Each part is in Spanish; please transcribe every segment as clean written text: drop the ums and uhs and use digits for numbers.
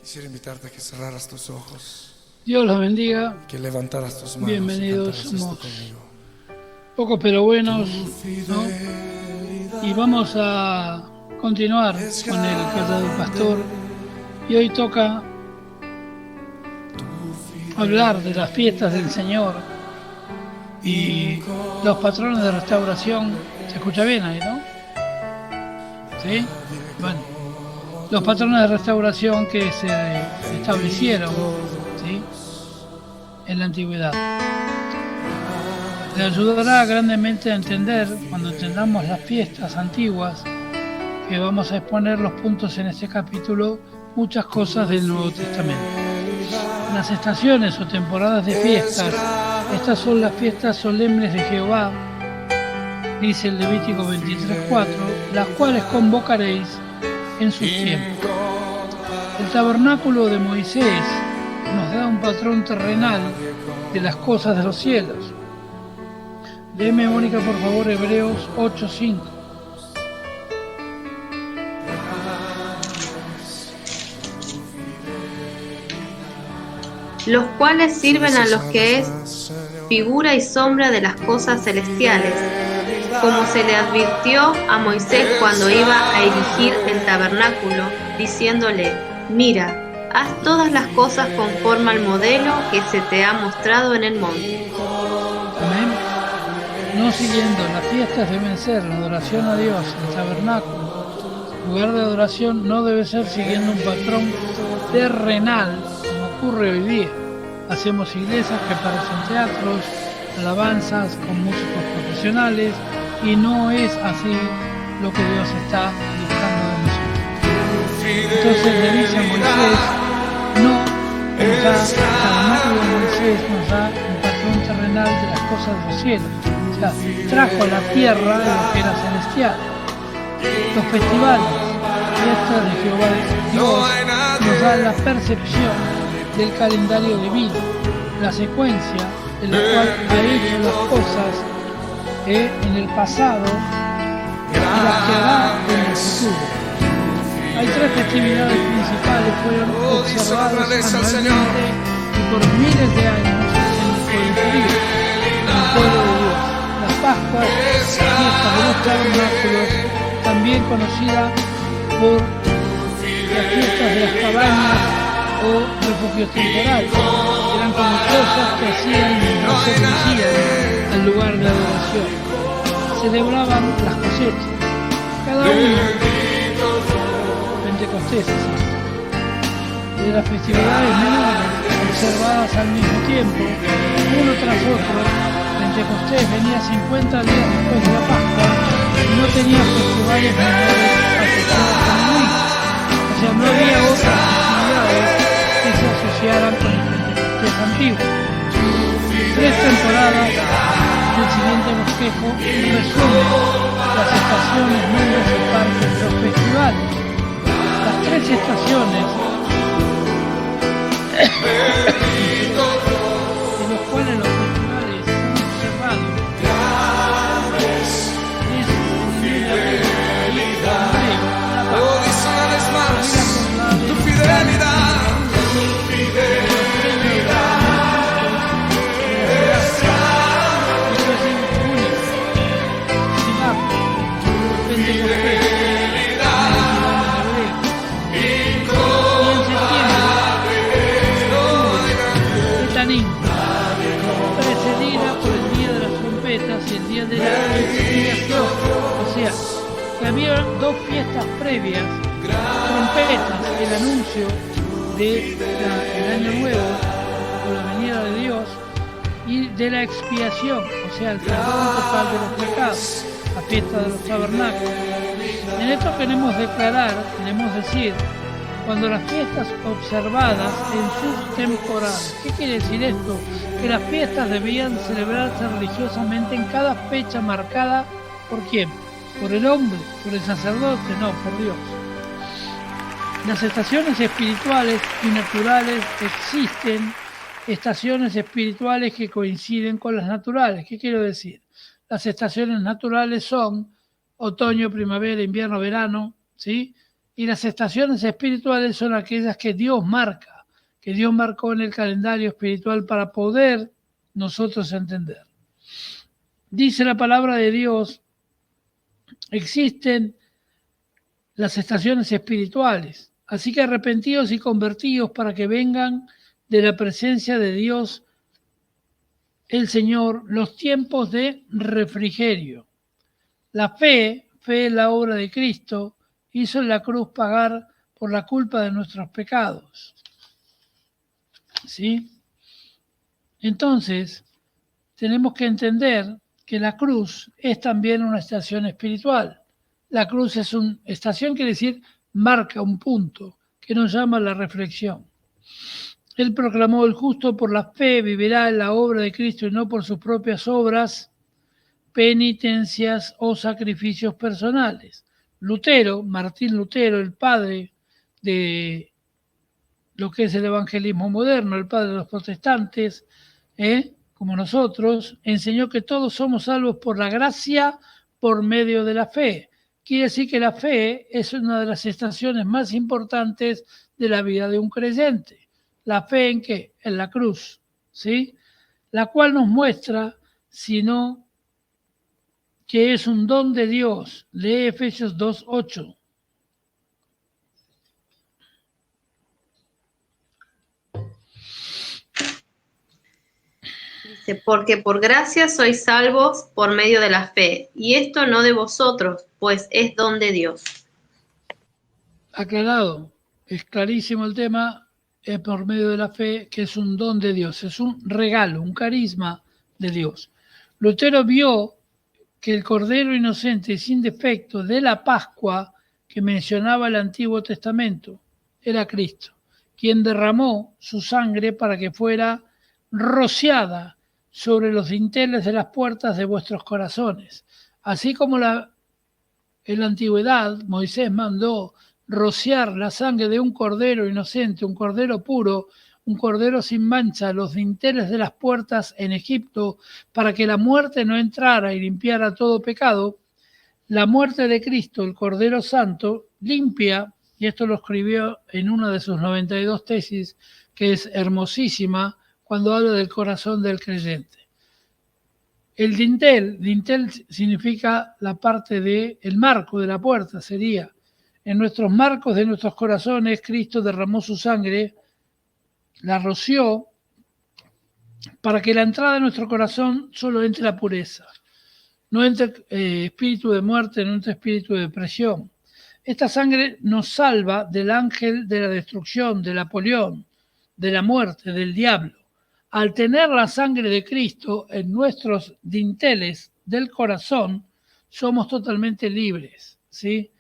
Quisiera invitarte a que cerraras tus ojos, Dios los bendiga. que levantaras tus manos Bienvenidos, y cantaras esto somos conmigo. pocos pero buenos, ¿no? Y vamos a continuar con el Callado Pastor. Y hoy toca hablar de las fiestas del Señor y los patrones de restauración. ¿Se escucha bien ahí, no? ¿Sí? Bueno, los patrones de restauración que se establecieron, ¿sí?, en la antigüedad. Le ayudará grandemente a entender, cuando entendamos las fiestas antiguas, que vamos a exponer los puntos en este capítulo, muchas cosas del Nuevo Testamento. Las estaciones o temporadas de fiestas, estas son las fiestas solemnes de Jehová, dice el Levítico 23:4, las cuales convocaréis en sus tiempos. El tabernáculo de Moisés nos da un patrón terrenal de las cosas de los cielos. Léeme, Mónica, por favor, Hebreos 8:5. Los cuales sirven a los que es figura y sombra de las cosas celestiales, como se le advirtió a Moisés cuando iba a erigir el tabernáculo, diciéndole: mira, haz todas las cosas conforme al modelo que se te ha mostrado en el monte. Amén. No siguiendo, las fiestas deben ser la adoración a Dios, el tabernáculo. El lugar de adoración no debe ser siguiendo un patrón terrenal, como ocurre hoy día. Hacemos iglesias que parecen teatros, alabanzas con músicos profesionales, y no es así lo que Dios está buscando de nosotros. Entonces le dice a Moisés, el tabernáculo de Moisés nos da un patrón terrenal de las cosas de los cielos. O sea, trajo a la tierra lo que era celestial. Los festivales, fiestas de Jehová Dios, nos da la percepción del calendario divino, la secuencia en la cual ha hecho las cosas en el pasado y las que hará en el futuro. Hay tres festividades principales, fueron observadas anualmente y por miles de años en el pueblo judío, el pueblo de Dios. Las Pascuas, la fiesta de los tabernáculos, también conocida por las fiestas de las cabañas o refugios temporales, eran como cosas que hacían y no se dirigían al lugar de adoración. Celebraban las cosechas, cada uno, Pentecostés, de las festividades menores observadas al mismo tiempo, uno tras otro. Pentecostés venía 50 días después de la Pascua y no tenía festivales menores asociados con el mismo. O sea, no había otras festividades que se asociaran con el Pentecostés antiguo. Tres temporadas del siguiente bosquejo resumen las estaciones, nombres y partes de los festivales. Las tres estaciones de los cuales los festivales son observados es Tu fidelidad. precedida por el día de las trompetas y el día de la expiación. O sea, que había dos fiestas previas: trompetas, el anuncio del año nuevo o la venida de Dios, y de la expiación, o sea, el perdón total de los pecados, la fiesta de los tabernáculos. En esto queremos decir, cuando las fiestas observadas en sus temporadas. ¿Qué quiere decir esto? Que las fiestas debían celebrarse religiosamente en cada fecha marcada. ¿Por quién? ¿Por el hombre? ¿Por el sacerdote? No, por Dios. Las estaciones espirituales y naturales existen, estaciones espirituales que coinciden con las naturales. ¿Qué quiero decir? Las estaciones naturales son otoño, primavera, invierno, verano, ¿sí? Y las estaciones espirituales son aquellas que Dios marca, que Dios marcó en el calendario espiritual para poder nosotros entender. Dice la palabra de Dios, existen las estaciones espirituales, así que arrepentidos y convertidos para que vengan de la presencia de Dios el Señor los tiempos de refrigerio. La fe es la obra de Cristo, hizo en la cruz pagar por la culpa de nuestros pecados. ¿Sí? Entonces, tenemos que entender que la cruz es también una estación espiritual. La cruz es una estación, quiere decir, marca un punto que nos llama a la reflexión. Él proclamó: el justo por la fe vivirá en la obra de Cristo y no por sus propias obras, penitencias o sacrificios personales. Lutero, Martín Lutero, el padre de lo que es el evangelismo moderno, el padre de los protestantes, como nosotros, enseñó que todos somos salvos por la gracia por medio de la fe. Quiere decir que la fe es una de las estaciones más importantes de la vida de un creyente. ¿La fe en qué? En la cruz, ¿sí? La cual nos muestra, sino que es un don de Dios. Lee Efesios 2:8. Dice, porque por gracia sois salvos por medio de la fe, y esto no de vosotros, pues es don de Dios. Aclarado, es clarísimo el tema, es por medio de la fe, que es un don de Dios, es un regalo, un carisma de Dios. Lutero vio que el Cordero inocente y sin defecto de la Pascua que mencionaba el Antiguo Testamento era Cristo, quien derramó su sangre para que fuera rociada sobre los dinteles de las puertas de vuestros corazones. Así como en la antigüedad Moisés mandó rociar la sangre de un cordero inocente, un cordero puro, un cordero sin mancha, los dinteles de las puertas en Egipto, para que la muerte no entrara y limpiara todo pecado, la muerte de Cristo, el Cordero Santo, limpia, y esto lo escribió en una de sus 92 tesis, que es hermosísima, cuando habla del corazón del creyente. El dintel significa la parte del marco de la puerta, sería. En nuestros marcos de nuestros corazones, Cristo derramó su sangre, la roció, para que la entrada de nuestro corazón solo entre la pureza. No entre espíritu de muerte, no entre espíritu de depresión. Esta sangre nos salva del ángel de la destrucción, de Napoleón, de la muerte, del diablo. Al tener la sangre de Cristo en nuestros dinteles del corazón, somos totalmente libres, ¿sí?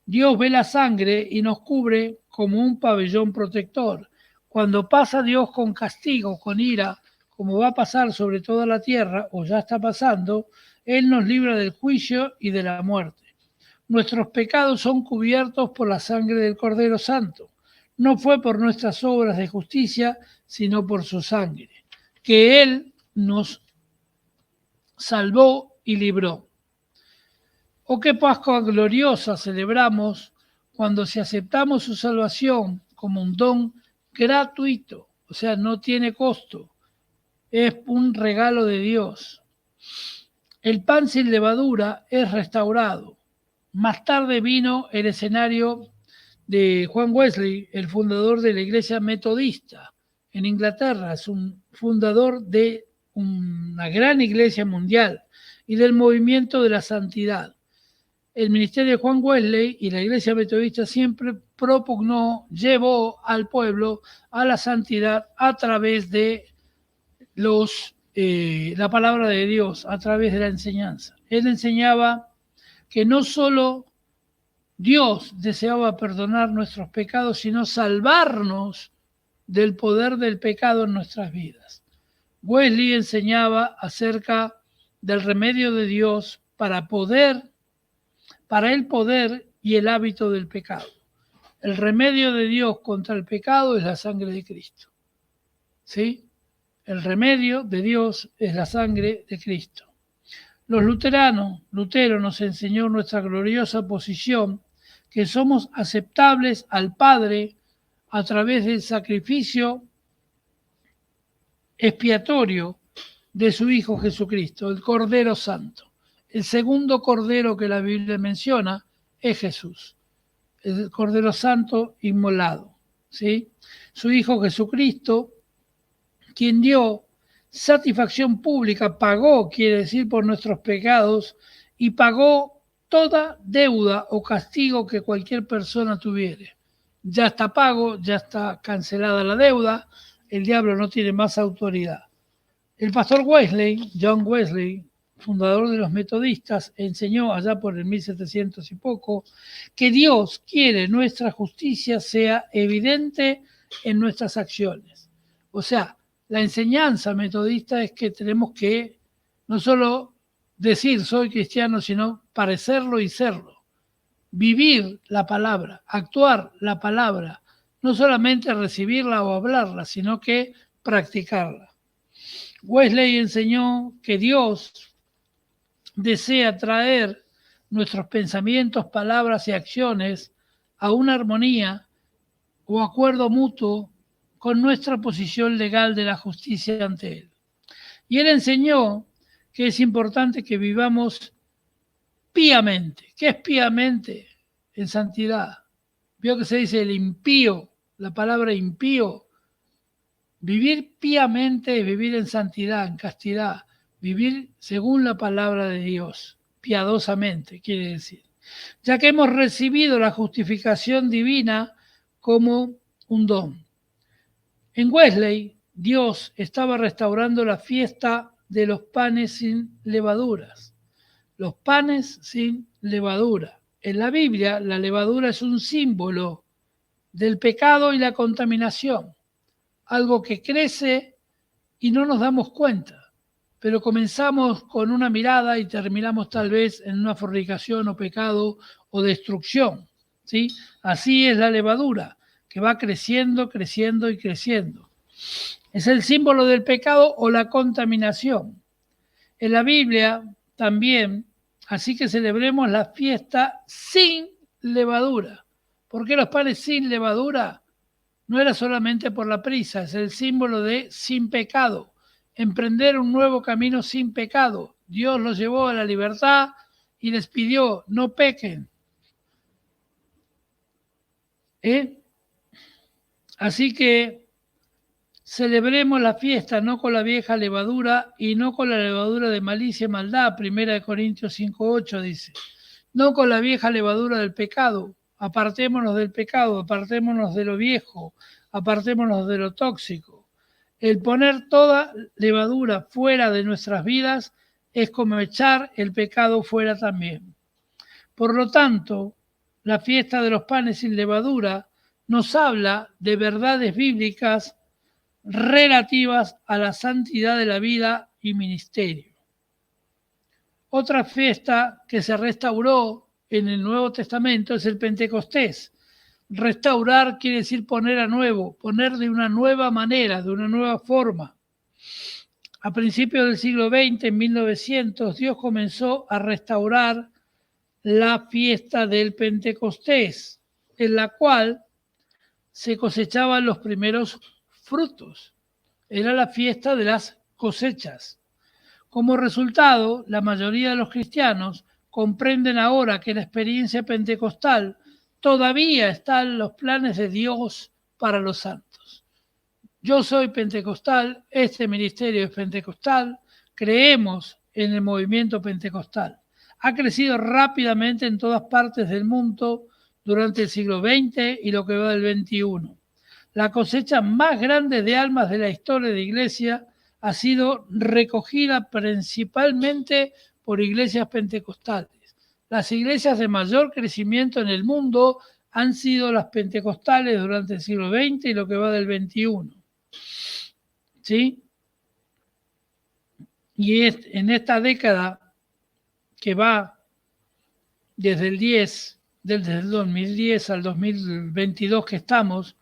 Dios ve la sangre y nos cubre como un pabellón protector. Cuando pasa Dios con castigo, con ira, como va a pasar sobre toda la tierra, o ya está pasando, Él nos libra del juicio y de la muerte. Nuestros pecados son cubiertos por la sangre del Cordero Santo. No fue por nuestras obras de justicia, sino por su sangre, que Él nos salvó y libró. Oh, qué Pascua gloriosa celebramos cuando si aceptamos su salvación como un don gratuito, o sea, no tiene costo, es un regalo de Dios. El pan sin levadura es restaurado. Más tarde vino el escenario de Juan Wesley, el fundador de la Iglesia Metodista en Inglaterra, es un fundador de una gran iglesia mundial y del movimiento de la santidad. El ministerio de Juan Wesley y la Iglesia Metodista siempre propugnó, llevó al pueblo a la santidad a través de la palabra de Dios, a través de la enseñanza. Él enseñaba que no solo Dios deseaba perdonar nuestros pecados, sino salvarnos del poder del pecado en nuestras vidas. Wesley enseñaba acerca del remedio de Dios para el poder y el hábito del pecado. El remedio de Dios contra el pecado es la sangre de Cristo. ¿Sí? El remedio de Dios es la sangre de Cristo. Lutero nos enseñó nuestra gloriosa posición, que somos aceptables al Padre a través del sacrificio expiatorio de su Hijo Jesucristo, el Cordero Santo. El segundo Cordero que la Biblia menciona es Jesús, el Cordero Santo inmolado, ¿sí? Su Hijo Jesucristo, quien dio satisfacción pública, pagó, quiere decir, por nuestros pecados, y pagó toda deuda o castigo que cualquier persona tuviere. Ya está pago, ya está cancelada la deuda, el diablo no tiene más autoridad. El pastor Wesley, John Wesley, fundador de los metodistas, enseñó allá por el 1700 y poco que Dios quiere nuestra justicia sea evidente en nuestras acciones. O sea, la enseñanza metodista es que tenemos que no solo decir soy cristiano, sino parecerlo y serlo. Vivir la palabra, actuar la palabra, no solamente recibirla o hablarla, sino que practicarla. Wesley enseñó que Dios desea traer nuestros pensamientos, palabras y acciones a una armonía o acuerdo mutuo con nuestra posición legal de la justicia ante Él. Y Él enseñó que es importante que vivamos píamente. ¿Qué es píamente? En santidad. Vio que se dice el impío, la palabra impío. Vivir píamente es vivir en santidad, en castidad, vivir según la palabra de Dios, piadosamente, quiere decir. Ya que hemos recibido la justificación divina como un don. En Wesley, Dios estaba restaurando la fiesta de los panes sin levaduras. Los panes sin levadura. En la Biblia, la levadura es un símbolo del pecado y la contaminación. Algo que crece y no nos damos cuenta, pero comenzamos con una mirada y terminamos tal vez en una fornicación o pecado o destrucción, ¿sí? Así es la levadura, que va creciendo, creciendo y creciendo. Es el símbolo del pecado o la contaminación. En la Biblia también, así que celebremos la fiesta sin levadura. ¿Por qué los panes sin levadura? No era solamente por la prisa, es el símbolo de sin pecado, emprender un nuevo camino sin pecado. Dios los llevó a la libertad y les pidió, no pequen. Así que celebremos la fiesta no con la vieja levadura y no con la levadura de malicia y maldad, 1 Corintios 5:8 dice, no con la vieja levadura del pecado. Apartémonos del pecado, apartémonos de lo viejo, apartémonos de lo tóxico. El poner toda levadura fuera de nuestras vidas es como echar el pecado fuera también. Por lo tanto, la fiesta de los panes sin levadura nos habla de verdades bíblicas relativas a la santidad de la vida y ministerio. Otra fiesta que se restauró en el Nuevo Testamento es el Pentecostés. Restaurar quiere decir poner a nuevo, poner de una nueva manera, de una nueva forma. A principios del siglo XX, en 1900, Dios comenzó a restaurar la fiesta del Pentecostés, en la cual se cosechaban los primeros frutos. Era la fiesta de las cosechas. Como resultado, la mayoría de los cristianos comprenden ahora que la experiencia pentecostal todavía está en los planes de Dios para los santos. Yo soy pentecostal, este ministerio es pentecostal, creemos en el movimiento pentecostal. Ha crecido rápidamente en todas partes del mundo durante el siglo XX y lo que va del XXI. La cosecha más grande de almas de la historia de la Iglesia ha sido recogida principalmente por iglesias pentecostales. Las iglesias de mayor crecimiento en el mundo han sido las pentecostales durante el siglo XX y lo que va del XXI. ¿Sí? Y en esta década que va desde el 2010 al 2022 que estamos,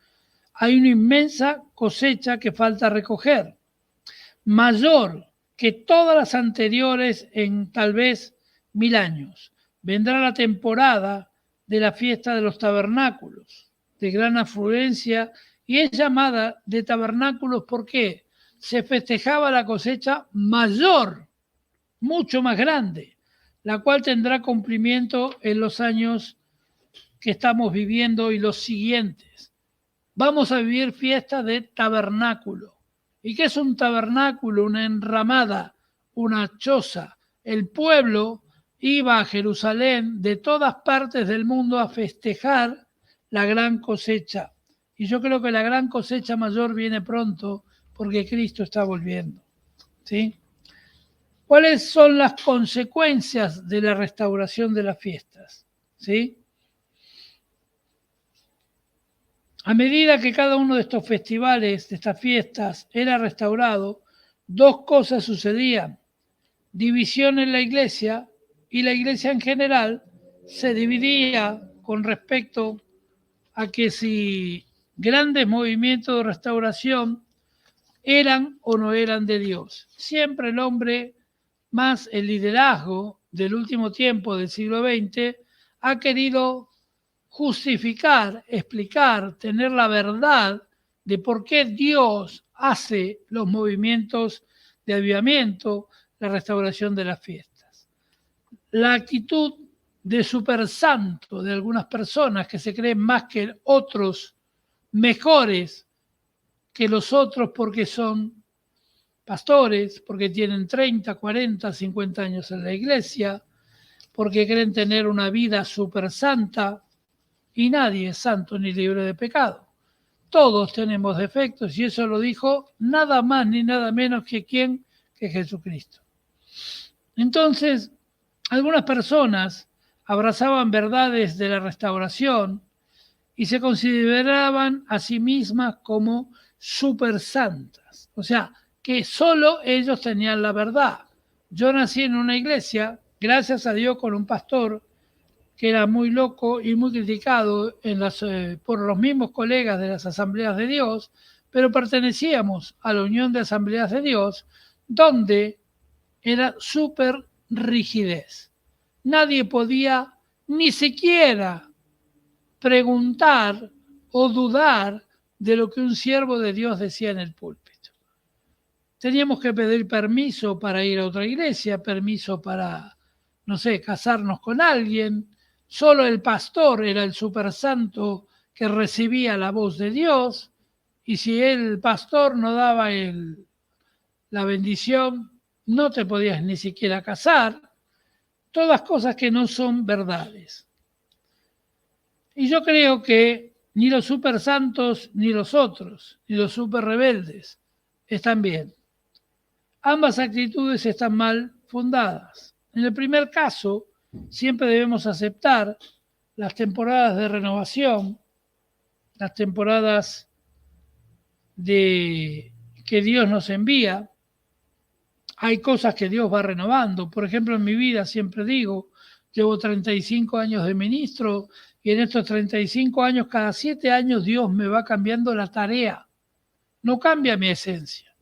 hay una inmensa cosecha que falta recoger, mayor que todas las anteriores en tal vez 1000 años. Vendrá la temporada de la fiesta de los tabernáculos, de gran afluencia, y es llamada de tabernáculos porque se festejaba la cosecha mayor, mucho más grande, la cual tendrá cumplimiento en los años que estamos viviendo y los siguientes. Vamos a vivir fiesta de tabernáculo. ¿Y qué es un tabernáculo? Una enramada, una choza. El pueblo iba a Jerusalén de todas partes del mundo a festejar la gran cosecha. Y yo creo que la gran cosecha mayor viene pronto porque Cristo está volviendo. ¿Sí? ¿Cuáles son las consecuencias de la restauración de las fiestas? ¿Sí? A medida que cada uno de estos festivales, de estas fiestas, era restaurado, dos cosas sucedían. División en la iglesia, y la iglesia en general se dividía con respecto a que si grandes movimientos de restauración eran o no eran de Dios. Siempre el hombre, más el liderazgo del último tiempo del siglo XX, ha querido justificar, explicar, tener la verdad de por qué Dios hace los movimientos de avivamiento, la restauración de las fiestas. La actitud de supersanto de algunas personas que se creen más que otros, mejores que los otros porque son pastores, porque tienen 30, 40, 50 años en la iglesia, porque creen tener una vida supersanta, y nadie es santo ni libre de pecado. Todos tenemos defectos y eso lo dijo nada más ni nada menos que quién, que Jesucristo. Entonces, algunas personas abrazaban verdades de la restauración y se consideraban a sí mismas como supersantas. O sea, que solo ellos tenían la verdad. Yo nací en una iglesia, gracias a Dios, con un pastor que era muy loco y muy criticado por los mismos colegas de las Asambleas de Dios, pero pertenecíamos a la Unión de Asambleas de Dios, donde era súper rigidez. Nadie podía ni siquiera preguntar o dudar de lo que un siervo de Dios decía en el púlpito. Teníamos que pedir permiso para ir a otra iglesia, permiso para, no sé, casarnos con alguien. Solo el pastor era el supersanto que recibía la voz de Dios, y si el pastor no daba la bendición, no te podías ni siquiera casar. Todas cosas que no son verdades. Y yo creo que ni los supersantos ni los otros, ni los superrebeldes, están bien. Ambas actitudes están mal fundadas. En el primer caso, siempre debemos aceptar las temporadas de renovación, las temporadas que Dios nos envía. Hay cosas que Dios va renovando. Por ejemplo, en mi vida siempre digo, llevo 35 años de ministro y en estos 35 años, cada 7 años Dios me va cambiando la tarea. No cambia mi esencia,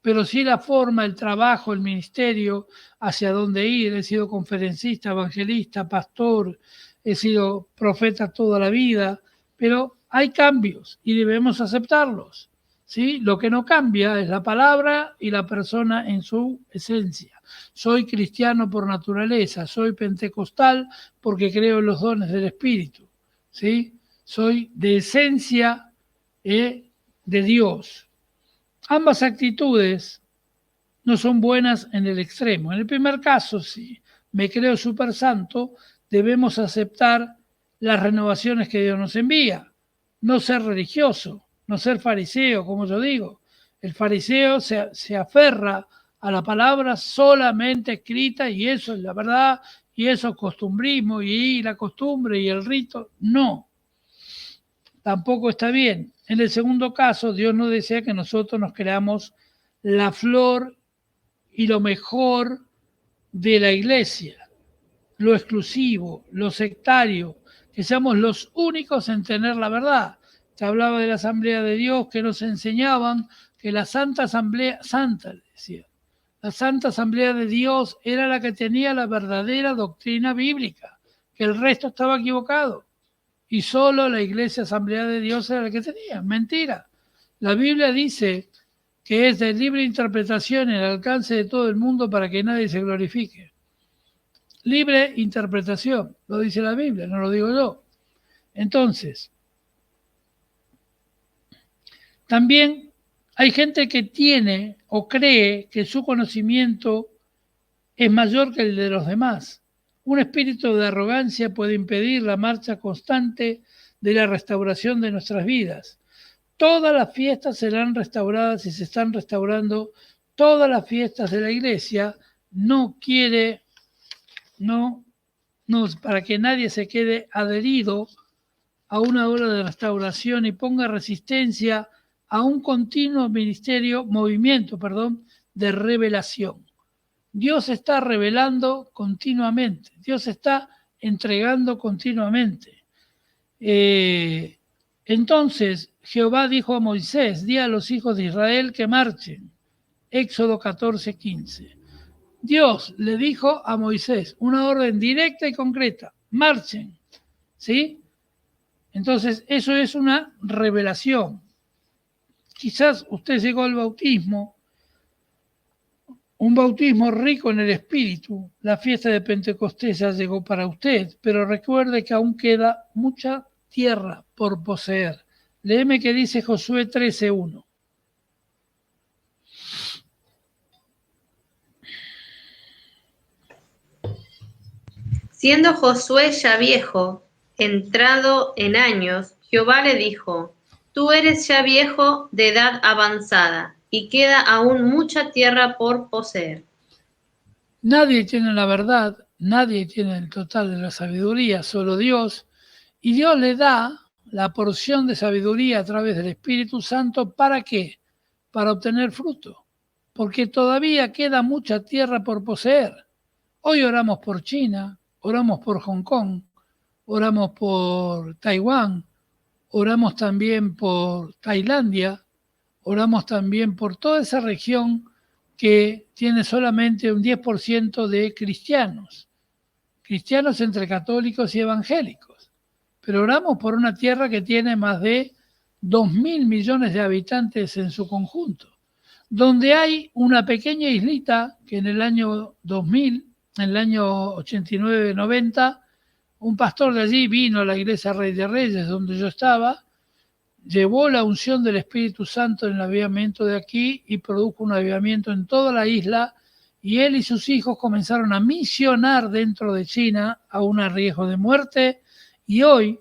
pero sí la forma, el trabajo, el ministerio, hacia dónde ir. He sido conferencista, evangelista, pastor, he sido profeta toda la vida, pero hay cambios y debemos aceptarlos. ¿Sí? Lo que no cambia es la palabra y la persona en su esencia. Soy cristiano por naturaleza, soy pentecostal porque creo en los dones del Espíritu. ¿Sí? Soy de esencia de Dios. Ambas actitudes no son buenas en el extremo. En el primer caso, si me creo súper santo, debemos aceptar las renovaciones que Dios nos envía. No ser religioso, no ser fariseo, como yo digo. El fariseo se aferra a la palabra solamente escrita y eso es la verdad y eso es costumbrismo y la costumbre y el rito. No, tampoco está bien. En el segundo caso, Dios no desea que nosotros nos creamos la flor y lo mejor de la iglesia, lo exclusivo, lo sectario, que seamos los únicos en tener la verdad. Se hablaba de la Asamblea de Dios, que nos enseñaban que la Santa Asamblea, Santa le decía, la Santa Asamblea de Dios era la que tenía la verdadera doctrina bíblica, que el resto estaba equivocado. y solo la iglesia Asamblea de Dios era la que tenía. Mentira. La Biblia dice que es de libre interpretación en el alcance de todo el mundo para que nadie se glorifique. Libre interpretación, lo dice la Biblia, no lo digo yo. Entonces, también hay gente que tiene o cree que su conocimiento es mayor que el de los demás. Un espíritu de arrogancia puede impedir la marcha constante de la restauración de nuestras vidas. Todas las fiestas serán restauradas y se están restaurando todas las fiestas de la iglesia. No quiere, para que nadie se quede adherido a una obra de restauración y ponga resistencia a un continuo movimiento de revelación. Dios está revelando continuamente, Dios está entregando continuamente. Entonces Jehová dijo a Moisés, di a los hijos de Israel que marchen. Éxodo 14:15. Dios le dijo a Moisés una orden directa y concreta, marchen. ¿Sí? Entonces eso es una revelación. Quizás usted llegó al bautismo, un bautismo rico en el Espíritu. La fiesta de Pentecostés ya llegó para usted, pero recuerde que aún queda mucha tierra por poseer. Léeme que dice Josué 13:1. Siendo Josué ya viejo, entrado en años, Jehová le dijo: Tú eres ya viejo de edad avanzada, y queda aún mucha tierra por poseer. Nadie tiene la verdad, nadie tiene el total de la sabiduría, solo Dios. Y Dios le da la porción de sabiduría a través del Espíritu Santo. ¿Para qué? Para obtener fruto. Porque todavía queda mucha tierra por poseer. Hoy oramos por China, oramos por Hong Kong, oramos por Taiwán, oramos también por Tailandia, oramos también por toda esa región que tiene solamente un 10% de cristianos entre católicos y evangélicos. Pero oramos por una tierra que tiene más de 2.000 millones de habitantes en su conjunto, donde hay una pequeña islita que en el año 2000, en el año 89-90, un pastor de allí vino a la iglesia Rey de Reyes, donde yo estaba, llevó la unción del Espíritu Santo en el avivamiento de aquí y produjo un avivamiento en toda la isla, y él y sus hijos comenzaron a misionar dentro de China a un riesgo de muerte, y hoy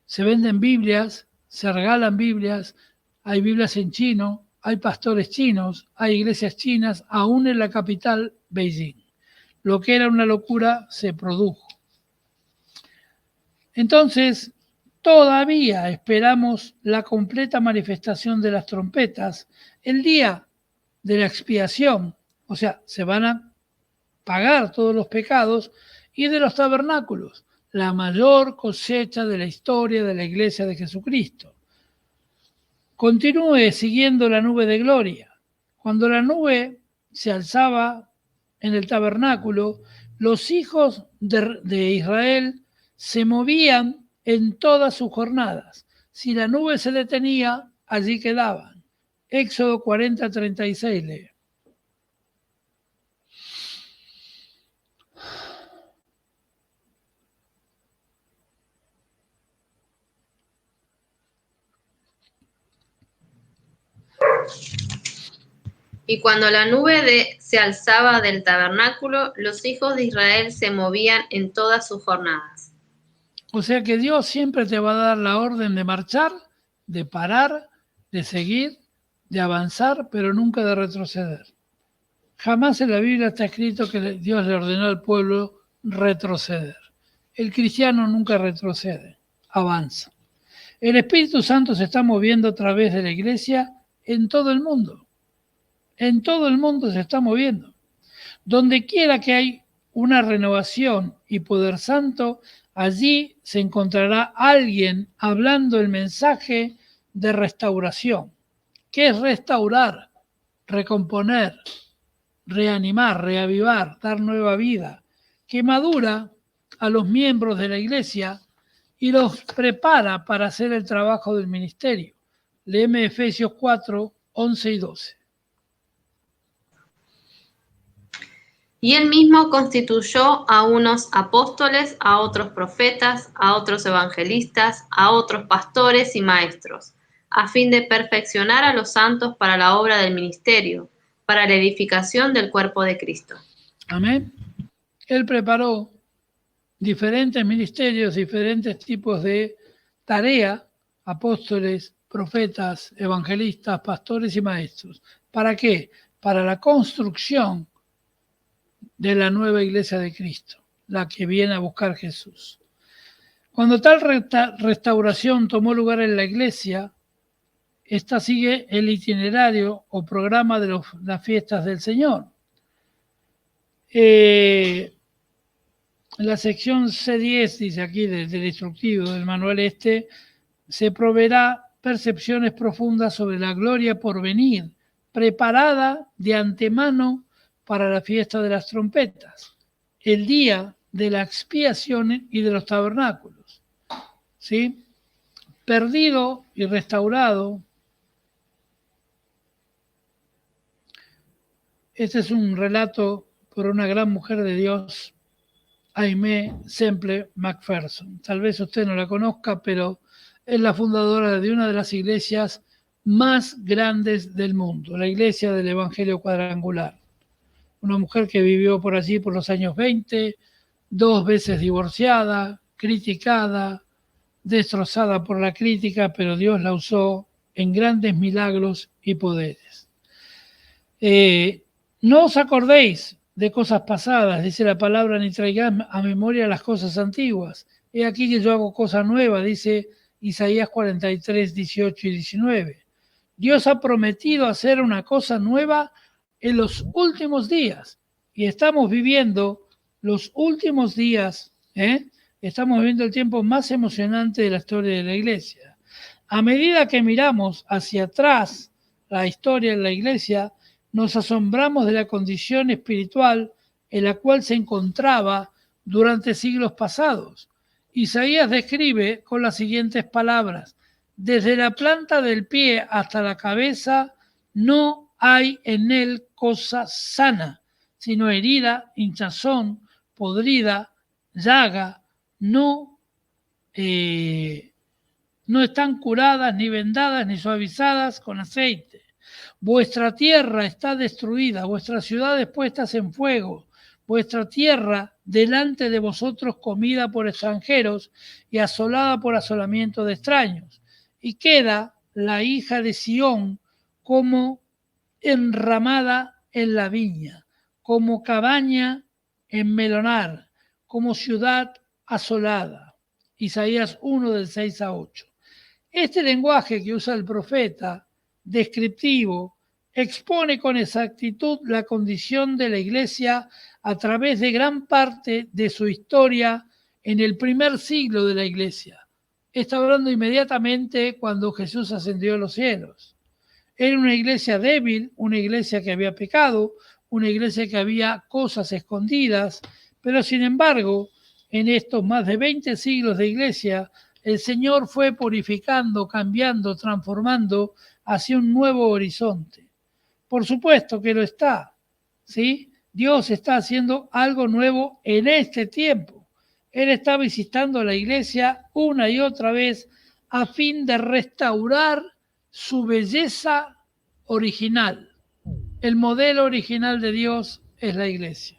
se venden Biblias, se regalan Biblias, hay Biblias en chino, hay pastores chinos, hay iglesias chinas, aún en la capital, Beijing. Lo que era una locura se produjo. Entonces, todavía esperamos la completa manifestación de las trompetas, el día de la expiación, o sea, se van a pagar todos los pecados, y de los tabernáculos, la mayor cosecha de la historia de la iglesia de Jesucristo. Continúe siguiendo la nube de gloria. Cuando la nube se alzaba en el tabernáculo, los hijos de Israel se movían en todas sus jornadas. Si la nube se detenía, allí quedaban. Éxodo 40:36 lee. Y cuando la nube se alzaba del tabernáculo, los hijos de Israel se movían en todas sus jornadas. O sea que Dios siempre te va a dar la orden de marchar, de parar, de seguir, de avanzar, pero nunca de retroceder. Jamás en la Biblia está escrito que Dios le ordenó al pueblo retroceder. El cristiano nunca retrocede, avanza. El Espíritu Santo se está moviendo a través de la iglesia en todo el mundo. En todo el mundo se está moviendo. Donde quiera que hay una renovación y poder santo, allí se encontrará alguien hablando el mensaje de restauración. ¿Qué es restaurar? Recomponer, reanimar, reavivar, dar nueva vida, que madura a los miembros de la iglesia y los prepara para hacer el trabajo del ministerio. Léeme Efesios 4, 11 y 12. Y él mismo constituyó a unos apóstoles, a otros profetas, a otros evangelistas, a otros pastores y maestros, a fin de perfeccionar a los santos para la obra del ministerio, para la edificación del cuerpo de Cristo. Amén. Él preparó diferentes ministerios, diferentes tipos de tarea, apóstoles, profetas, evangelistas, pastores y maestros. ¿Para qué? Para la construcción de la nueva iglesia de Cristo, la que viene a buscar Jesús. Cuando tal restauración tomó lugar en la iglesia, esta sigue el itinerario o programa de las fiestas del Señor. En la sección C10, dice aquí, del instructivo del manual se proveerá percepciones profundas sobre la gloria por venir, preparada de antemano para la fiesta de las trompetas, el día de la expiación y de los tabernáculos. ¿Sí? Perdido y restaurado. Este es un relato por una gran mujer de Dios, Aimee Semple McPherson. Tal vez usted no la conozca, pero es la fundadora de una de las iglesias más grandes del mundo, la Iglesia del Evangelio Cuadrangular. Una mujer que vivió por allí por los años 20, 2 veces divorciada, criticada, destrozada por la crítica, pero Dios la usó en grandes milagros y poderes. No os acordéis de cosas pasadas, dice la palabra, ni traigáis a memoria las cosas antiguas. He aquí que yo hago cosa nueva, dice Isaías 43, 18 y 19. Dios ha prometido hacer una cosa nueva en los últimos días. Y estamos viviendo los últimos días, estamos viviendo el tiempo más emocionante de la historia de la iglesia. A medida que miramos hacia atrás la historia de la iglesia, nos asombramos de la condición espiritual en la cual se encontraba durante siglos pasados. Isaías describe con las siguientes palabras: desde la planta del pie hasta la cabeza no hay en él cosa sana, sino herida, hinchazón, podrida, llaga, no están curadas, ni vendadas, ni suavizadas con aceite. Vuestra tierra está destruida, vuestras ciudades puestas en fuego, vuestra tierra delante de vosotros comida por extranjeros y asolada por asolamiento de extraños. Y queda la hija de Sión como enramada en la viña, como cabaña en melonar, como ciudad asolada. Isaías 1 del 6 a 8. Este lenguaje que usa el profeta, descriptivo, expone con exactitud la condición de la iglesia a través de gran parte de su historia en el primer siglo de la iglesia. Está hablando inmediatamente cuando Jesús ascendió a los cielos. Era una iglesia débil, una iglesia que había pecado, una iglesia que había cosas escondidas, pero sin embargo, en estos más de 20 siglos de iglesia, el Señor fue purificando, cambiando, transformando hacia un nuevo horizonte. Por supuesto que lo está, ¿sí? Dios está haciendo algo nuevo en este tiempo. Él está visitando la iglesia una y otra vez a fin de restaurar su belleza original. El modelo original de Dios es la iglesia.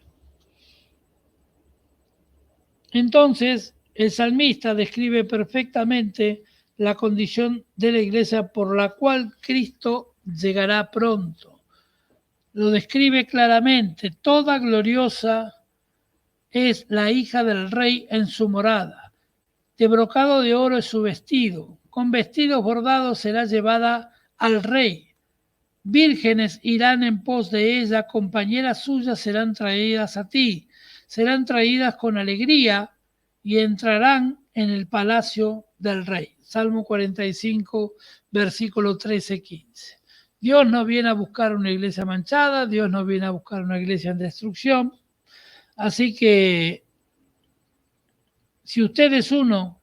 Entonces, el salmista describe perfectamente la condición de la iglesia por la cual Cristo llegará pronto. Lo describe claramente: toda gloriosa es la hija del rey en su morada. De brocado de oro es su vestido. Con vestidos bordados será llevada al rey. Vírgenes irán en pos de ella, compañeras suyas serán traídas a ti. Serán traídas con alegría y entrarán en el palacio del rey. Salmo 45, versículo 13-15. Dios no viene a buscar una iglesia manchada, Dios no viene a buscar una iglesia en destrucción. Así que si usted es uno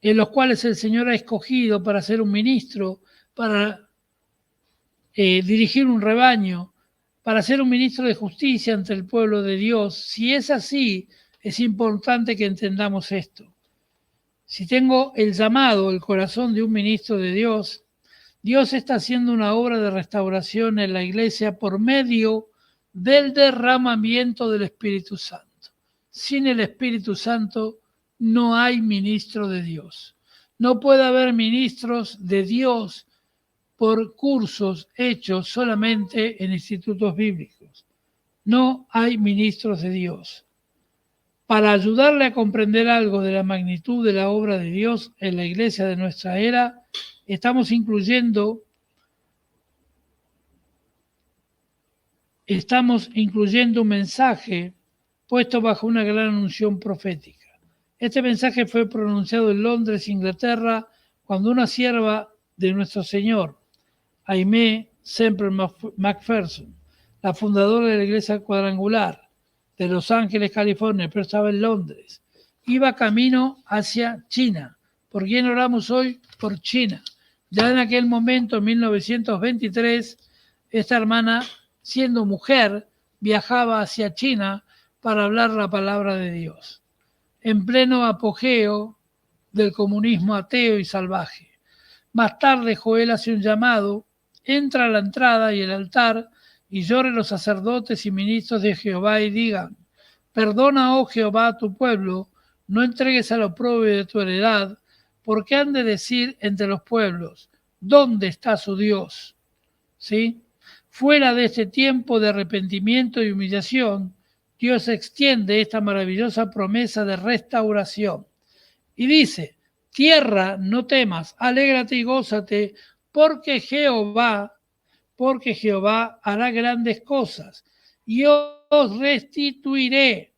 en los cuales el Señor ha escogido para ser un ministro, para dirigir un rebaño, para ser un ministro de justicia ante el pueblo de Dios. Si es así, es importante que entendamos esto. Si tengo el llamado, el corazón de un ministro de Dios, Dios está haciendo una obra de restauración en la iglesia por medio del derramamiento del Espíritu Santo. Sin el Espíritu Santo no hay ministro de Dios. No puede haber ministros de Dios por cursos hechos solamente en institutos bíblicos. No hay ministros de Dios. Para ayudarle a comprender algo de la magnitud de la obra de Dios en la iglesia de nuestra era, estamos incluyendo un mensaje puesto bajo una gran unción profética. Este mensaje fue pronunciado en Londres, Inglaterra, cuando una sierva de nuestro Señor, Aimee Semple McPherson, la fundadora de la Iglesia Cuadrangular de Los Ángeles, California, pero estaba en Londres, iba camino hacia China. ¿Por quién oramos hoy? Por China. Ya en aquel momento, en 1923, esta hermana, siendo mujer, viajaba hacia China para hablar la palabra de Dios, en pleno apogeo del comunismo ateo y salvaje. Más tarde Joel hace un llamado, entra a la entrada y el altar, y lloren los sacerdotes y ministros de Jehová y digan: perdona, oh Jehová, a tu pueblo, no entregues al oprobio de tu heredad, porque han de decir entre los pueblos: ¿dónde está su Dios? ¿Sí? Fuera de este tiempo de arrepentimiento y humillación, Dios extiende esta maravillosa promesa de restauración. Y dice: tierra, no temas, alégrate y gózate, porque Jehová hará grandes cosas, y os restituiré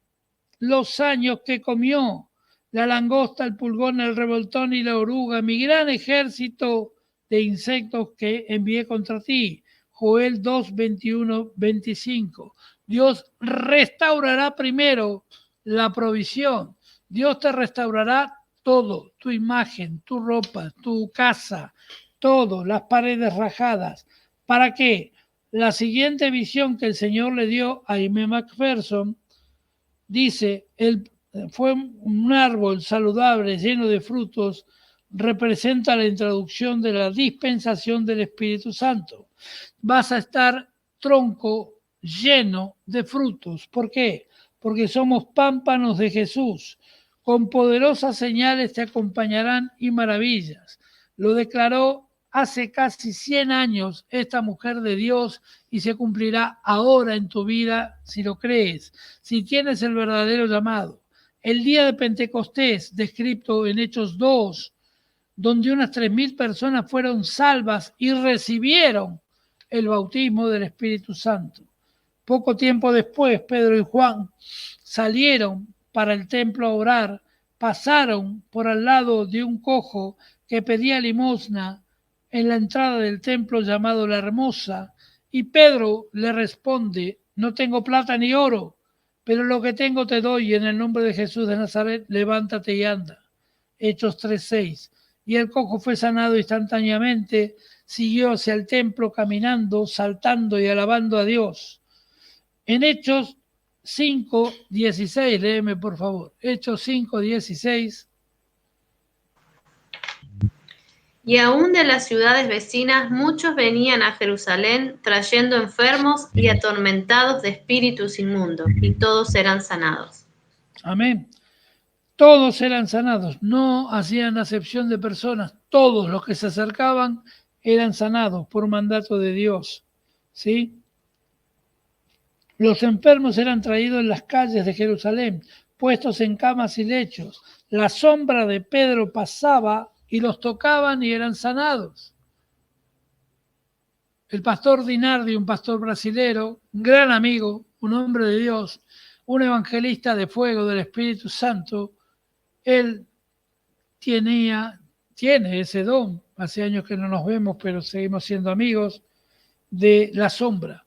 los años que comió la langosta, el pulgón, el revoltón y la oruga, mi gran ejército de insectos que envié contra ti. Joel 2, 21, 25. Dios restaurará primero la provisión. Dios te restaurará todo, tu imagen, tu ropa, tu casa, todo, las paredes rajadas. ¿Para qué? La siguiente visión que el Señor le dio a Aimee McPherson dice: fue un árbol saludable lleno de frutos, representa la introducción de la dispensación del Espíritu Santo. Vas a estar tronco lleno de frutos. ¿Por qué? Porque somos pámpanos de Jesús. Con poderosas señales te acompañarán y maravillas. Lo declaró hace casi 100 años esta mujer de Dios y se cumplirá ahora en tu vida si lo crees, si tienes el verdadero llamado. El día de Pentecostés, descrito en Hechos 2, donde unas 3.000 personas fueron salvas y recibieron el bautismo del Espíritu Santo. Poco tiempo después, Pedro y Juan salieron para el templo a orar, pasaron por al lado de un cojo que pedía limosna en la entrada del templo llamado La Hermosa, y Pedro le responde: no tengo plata ni oro, pero lo que tengo te doy, en el nombre de Jesús de Nazaret, levántate y anda. Hechos 3:6. Y el cojo fue sanado instantáneamente, siguió hacia el templo caminando, saltando y alabando a Dios. En Hechos 5:16, léeme por favor. Hechos 5:16. Y aún de las ciudades vecinas muchos venían a Jerusalén trayendo enfermos y atormentados de espíritus inmundos, y todos eran sanados. Amén. Todos eran sanados, no hacían acepción de personas. Todos los que se acercaban eran sanados por mandato de Dios. ¿Sí? Los enfermos eran traídos en las calles de Jerusalén, puestos en camas y lechos. La sombra de Pedro pasaba y los tocaban y eran sanados. El pastor Dinardi, un pastor brasilero, un gran amigo, un hombre de Dios, un evangelista de fuego del Espíritu Santo, él tiene ese don, hace años que no nos vemos, pero seguimos siendo amigos, de la sombra.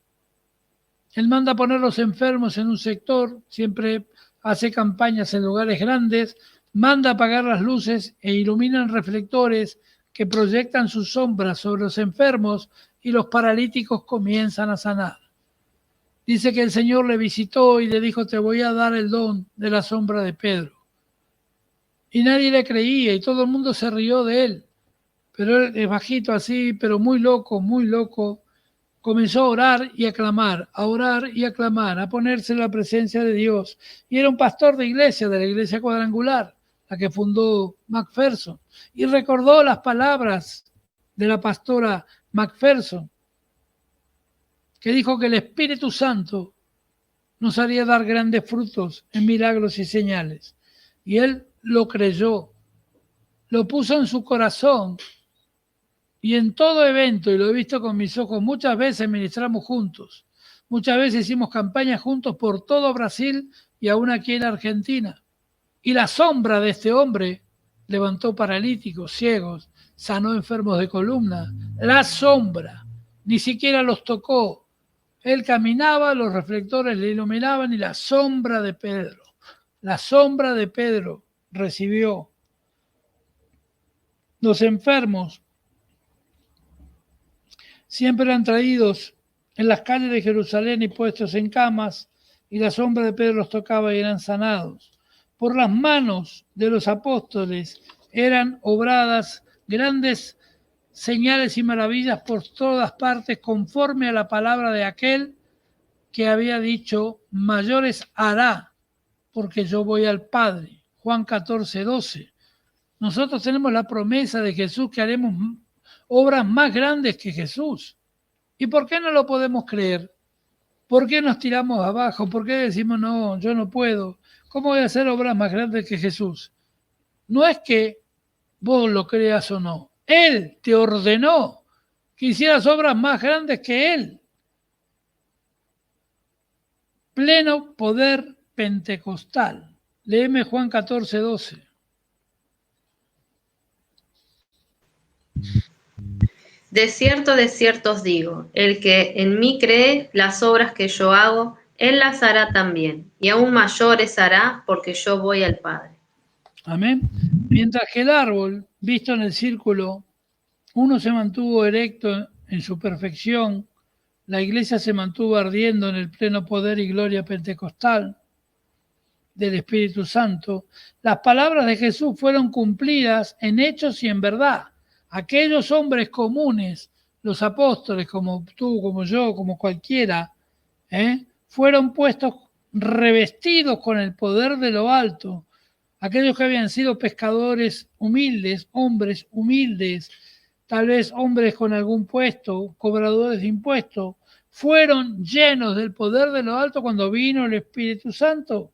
Él manda a poner los enfermos en un sector, siempre hace campañas en lugares grandes, Manda apagar las luces e iluminan reflectores que proyectan sus sombras sobre los enfermos y los paralíticos comienzan a sanar. Dice que el Señor le visitó y le dijo, te voy a dar el don de la sombra de Pedro. Y nadie le creía y todo el mundo se rió de él. Pero él es bajito así, pero muy loco, comenzó a orar y a clamar, a ponerse en la presencia de Dios. Y era un pastor de iglesia, de la iglesia cuadrangular, la que fundó Macpherson. Y recordó las palabras de la pastora Macpherson, que dijo que el Espíritu Santo nos haría dar grandes frutos en milagros y señales. Y él lo creyó, lo puso en su corazón. Y en todo evento, y lo he visto con mis ojos, muchas veces ministramos juntos. Muchas veces hicimos campañas juntos por todo Brasil y aún aquí en Argentina. Y la sombra de este hombre levantó paralíticos, ciegos, sanó enfermos de columna. La sombra, ni siquiera los tocó. Él caminaba, los reflectores le iluminaban y la sombra de Pedro recibió. Los enfermos siempre eran traídos en las calles de Jerusalén y puestos en camas, y la sombra de Pedro los tocaba y eran sanados. Por las manos de los apóstoles eran obradas grandes señales y maravillas por todas partes, conforme a la palabra de aquel que había dicho, mayores hará, porque yo voy al Padre. Juan 14:12. Nosotros tenemos la promesa de Jesús que haremos obras más grandes que Jesús. ¿Y por qué no lo podemos creer? ¿Por qué nos tiramos abajo? ¿Por qué decimos, no, yo no puedo? ¿Cómo voy a hacer obras más grandes que Jesús? No es que vos lo creas o no. Él te ordenó que hicieras obras más grandes que Él. Pleno poder pentecostal. Léeme Juan 14:12. De cierto os digo, el que en mí cree, las obras que yo hago, él las hará también, y aún mayores hará, porque yo voy al Padre. Amén. Mientras que el árbol, visto en el círculo, uno se mantuvo erecto en su perfección, la iglesia se mantuvo ardiendo en el pleno poder y gloria pentecostal del Espíritu Santo. Las palabras de Jesús fueron cumplidas en hechos y en verdad. Aquellos hombres comunes, los apóstoles, como tú, como yo, como cualquiera, fueron puestos revestidos con el poder de lo alto. Aquellos que habían sido pescadores humildes, hombres humildes, tal vez hombres con algún puesto, cobradores de impuestos, fueron llenos del poder de lo alto cuando vino el Espíritu Santo.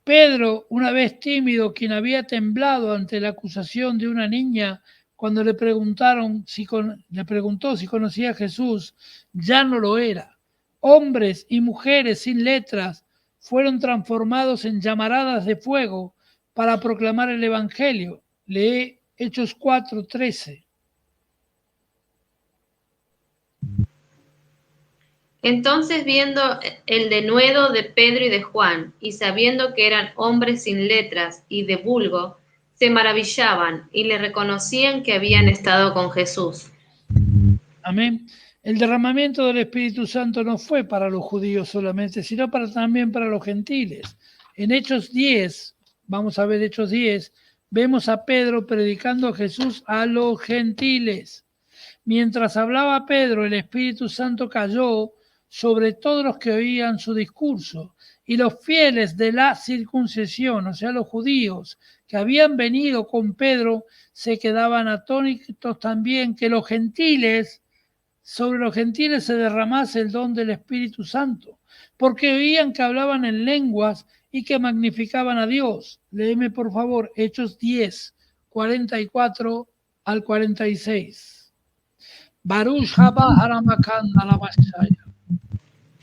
Pedro, una vez tímido, quien había temblado ante la acusación de una niña cuando le preguntó si conocía a Jesús, ya no lo era. Hombres y mujeres sin letras fueron transformados en llamaradas de fuego para proclamar el Evangelio. Lee Hechos 4:13. Entonces, viendo el denuedo de Pedro y de Juan, y sabiendo que eran hombres sin letras y de vulgo, se maravillaban y le reconocían que habían estado con Jesús. Amén. El derramamiento del Espíritu Santo no fue para los judíos solamente, sino también para los gentiles. En Hechos 10, vamos a ver Hechos 10, vemos a Pedro predicando a Jesús a los gentiles. Mientras hablaba Pedro, el Espíritu Santo cayó sobre todos los que oían su discurso, y los fieles de la circuncisión, o sea, los judíos que habían venido con Pedro, se quedaban atónitos también que sobre los gentiles se derramase el don del Espíritu Santo, porque oían que hablaban en lenguas y que magnificaban a Dios. Léeme por favor Hechos 10, 44 al 46. Baruch haba haramakanda la Messiah.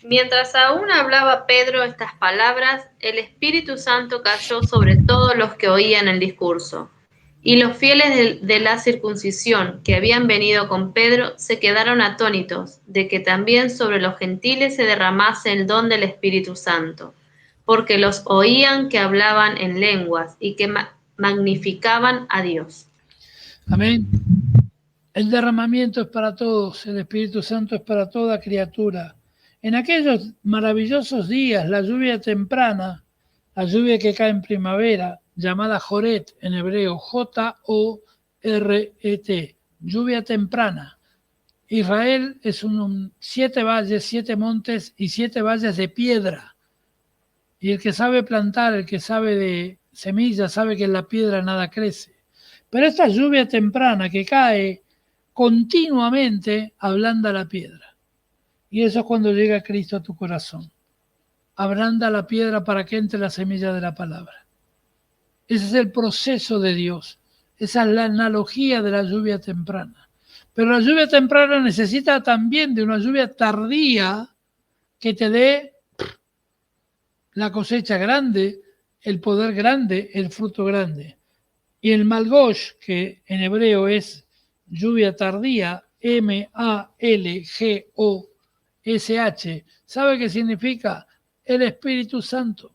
Mientras aún hablaba Pedro estas palabras, el Espíritu Santo cayó sobre todos los que oían el discurso. Y los fieles de la circuncisión que habían venido con Pedro se quedaron atónitos de que también sobre los gentiles se derramase el don del Espíritu Santo, porque los oían que hablaban en lenguas y que magnificaban a Dios. Amén. El derramamiento es para todos, el Espíritu Santo es para toda criatura. En aquellos maravillosos días, la lluvia temprana, la lluvia que cae en primavera, llamada Joret en hebreo, Joret, lluvia temprana. Israel es 7 valles, 7 montes y 7 valles de piedra. Y el que sabe plantar, el que sabe de semillas, sabe que en la piedra nada crece. Pero esta lluvia temprana que cae continuamente ablanda la piedra. Y eso es cuando llega Cristo a tu corazón. Ablanda la piedra para que entre la semilla de la palabra. Ese es el proceso de Dios. Esa es la analogía de la lluvia temprana. Pero la lluvia temprana necesita también de una lluvia tardía que te dé la cosecha grande, el poder grande, el fruto grande. Y el malgosh, que en hebreo es lluvia tardía, M-A-L-G-O-S-H, ¿sabe qué significa? El Espíritu Santo.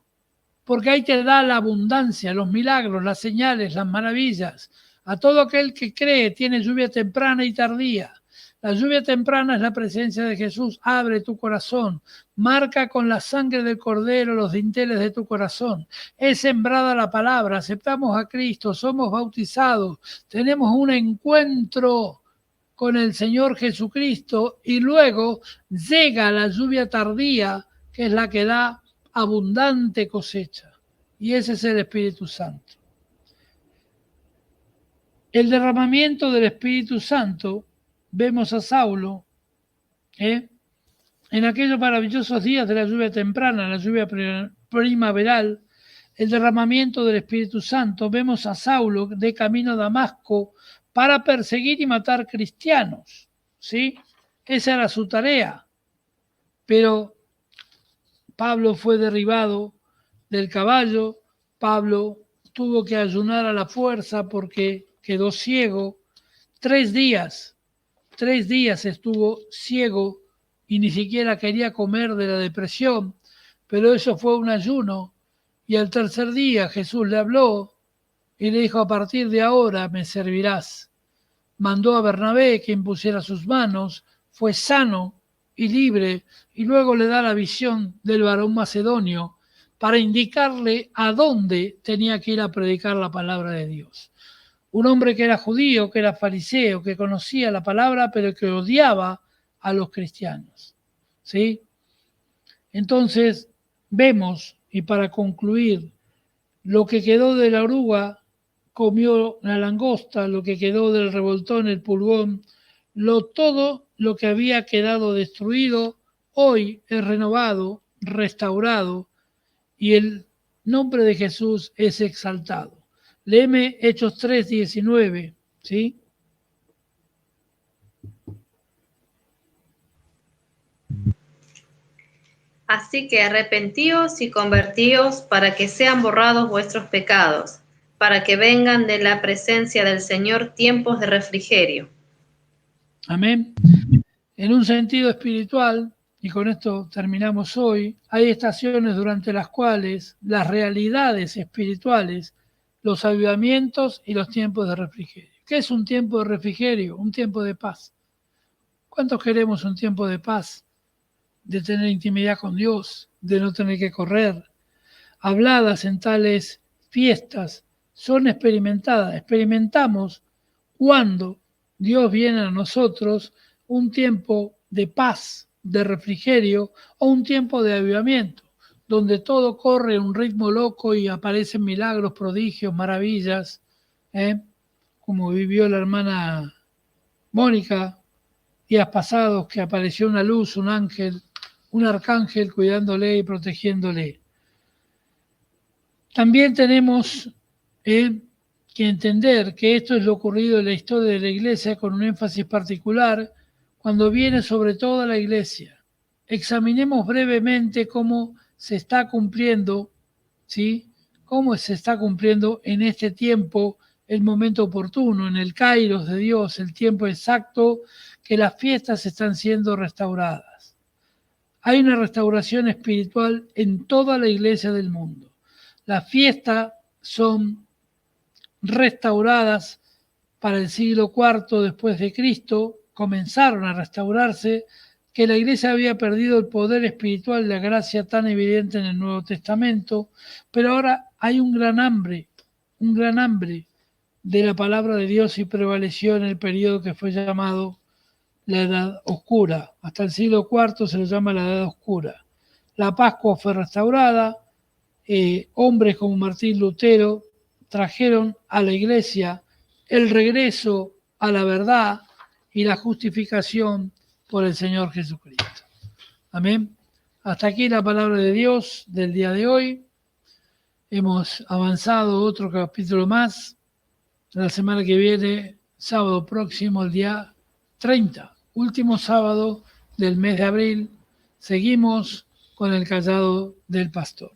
Porque ahí te da la abundancia, los milagros, las señales, las maravillas. A todo aquel que cree tiene lluvia temprana y tardía. La lluvia temprana es la presencia de Jesús. Abre tu corazón. Marca con la sangre del Cordero los dinteles de tu corazón. Es sembrada la palabra. Aceptamos a Cristo. Somos bautizados. Tenemos un encuentro con el Señor Jesucristo. Y luego llega la lluvia tardía, que es la que da abundante cosecha. Y ese es el Espíritu Santo. El derramamiento del Espíritu Santo, vemos a Saulo, en aquellos maravillosos días de la lluvia temprana, la lluvia primaveral, el derramamiento del Espíritu Santo, vemos a Saulo de camino a Damasco para perseguir y matar cristianos, ¿sí? Esa era su tarea. Pero Pablo fue derribado del caballo, Pablo tuvo que ayunar a la fuerza porque quedó ciego. 3 días estuvo ciego y ni siquiera quería comer de la depresión, pero eso fue un ayuno. Y al tercer día Jesús le habló y le dijo: a partir de ahora me servirás. Mandó a Bernabé que impusiera sus manos, fue sano y libre, y luego le da la visión del varón macedonio para indicarle a dónde tenía que ir a predicar la palabra de Dios. Un hombre que era judío, que era fariseo, que conocía la palabra, pero que odiaba a los cristianos. ¿Sí? Entonces, vemos, y para concluir, lo que quedó de la oruga comió la langosta, lo que quedó del revoltón el pulgón, todo lo que había quedado destruido hoy es renovado, restaurado, y el nombre de Jesús es exaltado. Léeme Hechos 3:19, ¿sí? Así que arrepentíos y convertíos para que sean borrados vuestros pecados, para que vengan de la presencia del Señor tiempos de refrigerio. Amén. En un sentido espiritual, y con esto terminamos hoy, hay estaciones durante las cuales las realidades espirituales, los avivamientos y los tiempos de refrigerio. ¿Qué es un tiempo de refrigerio? Un tiempo de paz. ¿Cuántos queremos un tiempo de paz? De tener intimidad con Dios, de no tener que correr. Habladas en tales fiestas son experimentadas. Experimentamos cuando Dios viene a nosotros un tiempo de paz, de refrigerio o un tiempo de avivamiento, donde todo corre a un ritmo loco y aparecen milagros, prodigios, maravillas, como vivió la hermana Mónica días pasados, que apareció una luz, un ángel, un arcángel cuidándole y protegiéndole. También tenemos que entender que esto es lo ocurrido en la historia de la iglesia con un énfasis particular cuando viene sobre toda la iglesia. Examinemos brevemente cómo se está cumpliendo, ¿sí? Cómo se está cumpliendo en este tiempo el momento oportuno, en el kairos de Dios, el tiempo exacto que las fiestas están siendo restauradas. Hay una restauración espiritual en toda la iglesia del mundo. Las fiestas son restauradas para el siglo IV después de Cristo, comenzaron a restaurarse, que la iglesia había perdido el poder espiritual y la gracia tan evidente en el Nuevo Testamento, pero ahora hay un gran hambre de la palabra de Dios y prevaleció en el periodo que fue llamado la Edad Oscura. Hasta el siglo IV se lo llama la Edad Oscura. La Pascua fue restaurada, hombres como Martín Lutero trajeron a la iglesia el regreso a la verdad y la justificación por el Señor Jesucristo. Amén. Hasta aquí la palabra de Dios del día de hoy. Hemos avanzado otro capítulo más. La semana que viene, sábado próximo, el día 30, último sábado del mes de abril, seguimos con el callado del pastor.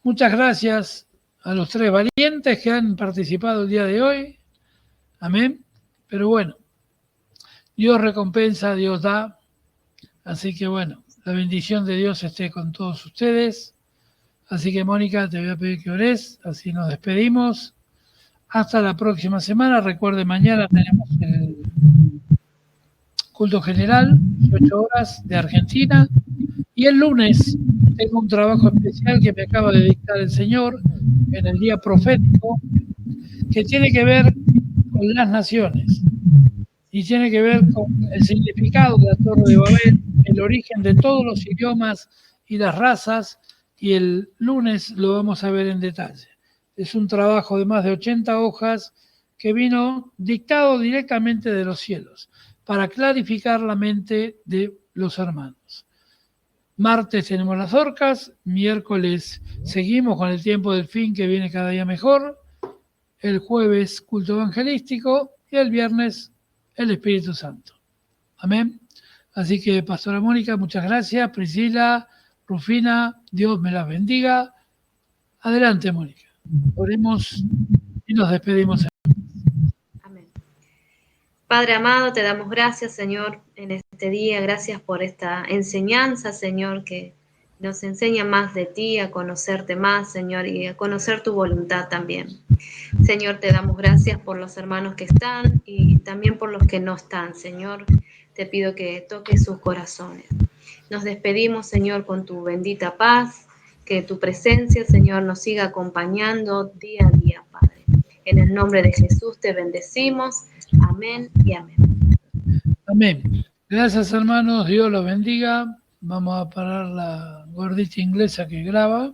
Muchas gracias a los 3 valientes que han participado el día de hoy. Amén. Pero bueno, Dios recompensa, Dios da. Así que bueno, la bendición de Dios esté con todos ustedes. Así que Mónica, te voy a pedir que ores, así nos despedimos. Hasta la próxima semana. Recuerde, mañana tenemos el culto general, 18 horas de Argentina. Y el lunes tengo un trabajo especial que me acaba de dictar el Señor en el día profético, que tiene que ver con las naciones y tiene que ver con el significado de la Torre de Babel, el origen de todos los idiomas y las razas, y el lunes lo vamos a ver en detalle. Es un trabajo de más de 80 hojas que vino dictado directamente de los cielos para clarificar la mente de los hermanos. Martes tenemos las orcas, miércoles seguimos con el tiempo del fin que viene cada día mejor, el jueves culto evangelístico y el viernes el Espíritu Santo. Amén. Así que, Pastora Mónica, muchas gracias. Priscila, Rufina, Dios me las bendiga. Adelante, Mónica. Oremos y nos despedimos. Amén. Padre amado, te damos gracias, Señor, en este día. Gracias por esta enseñanza, Señor, que nos enseña más de ti, a conocerte más, Señor, y a conocer tu voluntad también. Señor, te damos gracias por los hermanos que están y también por los que no están, Señor. Te pido que toques sus corazones. Nos despedimos, Señor, con tu bendita paz, que tu presencia, Señor, nos siga acompañando día a día, Padre. En el nombre de Jesús te bendecimos. Amén y amén. Amén. Gracias, hermanos. Dios los bendiga. Vamos a parar la gordita inglesa que graba.